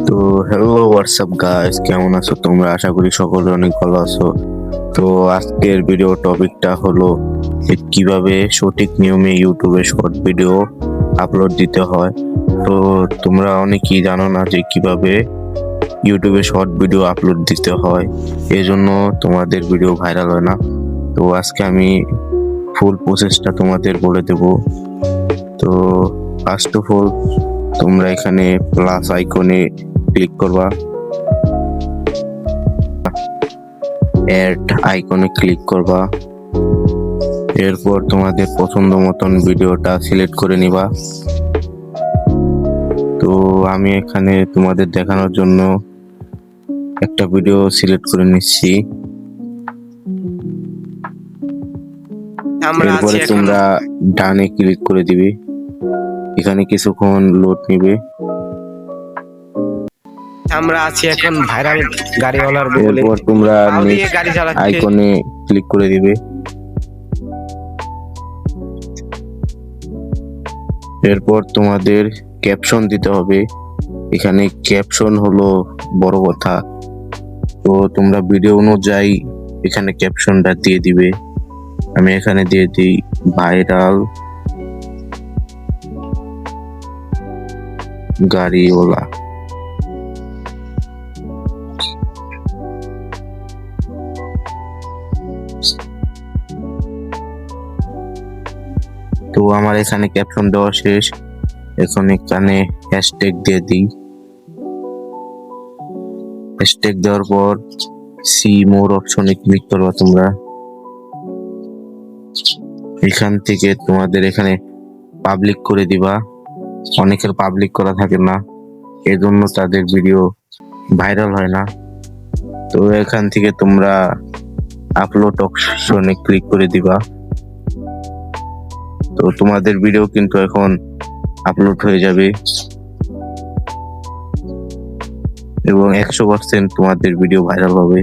তো hello WhatsApp guys, কেমন আছো তোমরা? আশা করি সকলে অনেক ভালো আছো। তো আজকের ভিডিও টপিকটা হলো যে কিভাবে সঠিক নিয়মে ইউটিউবে শর্ট ভিডিও আপলোড দিতে হয়। তো তোমরা অনেকেই জানো না যে কিভাবে ইউটিউবে শর্ট ভিডিও আপলোড দিতে হয়, এই জন্য তোমাদের ভিডিও ভাইরাল হয় না। তো আজকে আমি ফুল প্রসেসটা তোমাদের বলে দেব। তো ফার্স্ট অফ অল তোমরা এখানে প্লাস আইকনে ক্লিক করবা, অ্যাড আইকনে ক্লিক করবা, এরপর তোমাদের পছন্দ মতন ভিডিওটা সিলেক্ট করে নিবা। তো আমি এখানে তোমাদের দেখানোর জন্য একটা ভিডিও সিলেক্ট করে নিচ্ছি। এরপরে তোমরা ডানে ক্লিক করে দিবে, এখানে কিছুক্ষণ লোড নিবে। আমরা আছি এখন ভাইরাল গাড়িওয়ালার বলে। এরপর তোমরা নেক্সট আইকনে ক্লিক করে দিবে। এরপর তোমাদের ক্যাপশন দিতে হবে। এখানে ক্যাপশন হলো বড় কথা, তো তোমরা ভিডিও অনুযায়ী এখানে ক্যাপশনটা দিয়ে দিবে। আমি এখানে দিয়ে দিই ভাইরাল গাড়িওয়ালা। তো আমার এখানে ক্যাপশন দেওয়া শেষ, এখন এখানে হ্যাশট্যাগ দিয়ে দিই। হ্যাশট্যাগ দেওয়ার পর সি মোর অপশনে ক্লিক করবা তোমরা। এখান থেকে তোমাদের এখানে পাবলিক করে দিবা। অনেকের পাবলিক করা থাকে না, এজন্য তাদের ভিডিও ভাইরাল হয় না। তো এখান থেকে তোমরা আপলোড অপশনে ক্লিক করে দিবা। তো তোমাদের ভিডিও কিন্তু এখন আপলোড হয়ে যাবে এবং 100% তোমাদের ভিডিও ভাইরাল হবে।